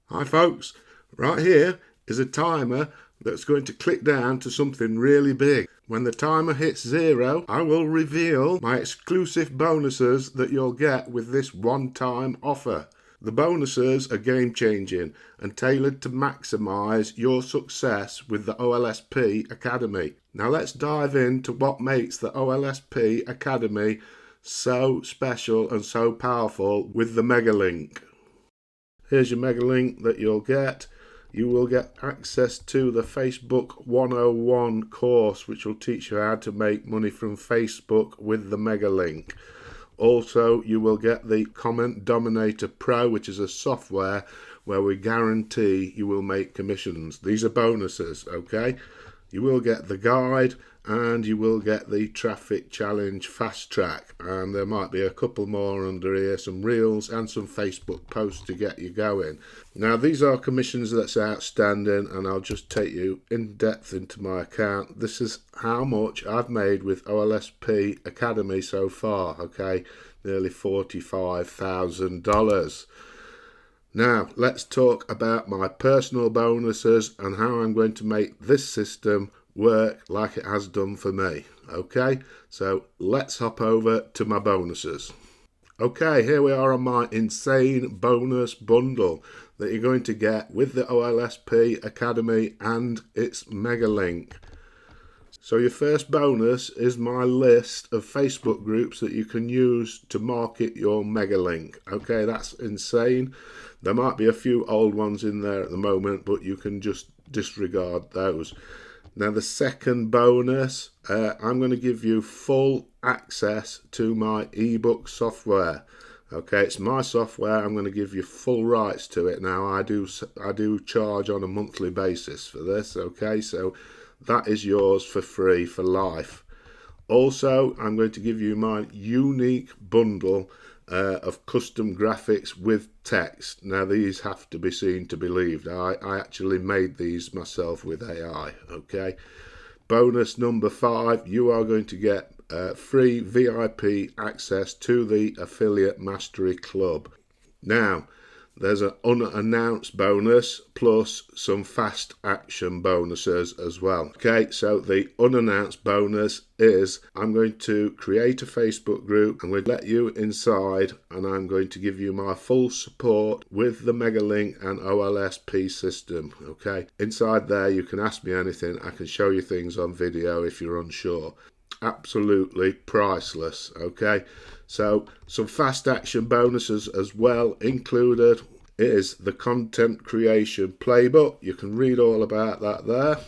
Hi folks, right here is a timer that's going to click down to something really big. When the timer hits 0, I will reveal my exclusive bonuses that you'll get with this one-time offer. The bonuses are game-changing and tailored to maximise your success with the OLSP Academy. Now let's dive into what makes the OLSP Academy so special and so powerful with the mega link. Here's your mega link that you'll get. You will get access to the Facebook 101 course, which will teach you how to make money from Facebook with the mega link. Also, you will get the Comment Dominator Pro, which is a software where we guarantee you will make commissions. These are bonuses, okay? You will get the guide and you will get the traffic challenge fast track, and there might be a couple more under here, some reels and some Facebook posts to get you going. Now these are commissions that's outstanding, and I'll just take you in depth into my account. This is how much I've made with OLSP Academy so far, okay? Nearly $45,000. Now let's talk about my personal bonuses and how I'm going to make this system work like it has done for me. Okay, so let's hop over to my bonuses. Okay, here we are on my insane bonus bundle that you're going to get with the OLSP Academy and its mega link. So your first bonus is my list of Facebook groups that you can use to market your mega link. Okay, that's insane. There might be a few old ones in there at the moment, but you can just disregard those. Now the second bonus, I'm going to give you full access to my ebook software. Okay, it's my software. I'm going to give you full rights to it. Now I do charge on a monthly basis for this. Okay, so that is yours for free for life. Also, I'm going to give you my unique bundle of custom graphics with text. Now these have to be seen to be believed. I actually made these myself with AI. Okay. Bonus number 5, you are going to get free VIP access to the Affiliate Mastery Club. Now there's an unannounced bonus plus some fast action bonuses as well. Okay, so the unannounced bonus is I'm going to create a Facebook group. I'm going to let you inside and I'm going to give you my full support with the Megalink and OLSP system. Okay, inside there you can ask me anything. I can show you things on video if you're unsure. Absolutely priceless. Okay, so some fast action bonuses as well included is the content creation playbook. You can read all about that there.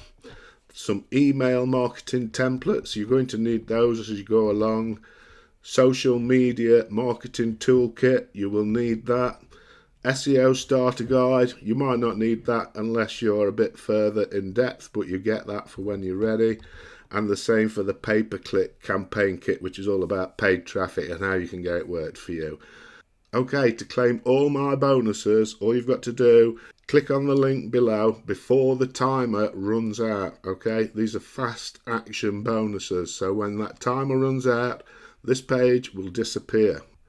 Some email marketing templates, you're going to need those as you go along. Social media marketing toolkit, you will need that. SEO starter guide, you might not need that unless you're a bit further in depth, but you get that for when you're ready. And the same for the pay-per-click campaign kit, which is all about paid traffic and how you can get it worked for you. Okay, to claim all my bonuses, all you've got to do, click on the link below before the timer runs out. Okay, these are fast action bonuses, so when that timer runs out, this page will disappear.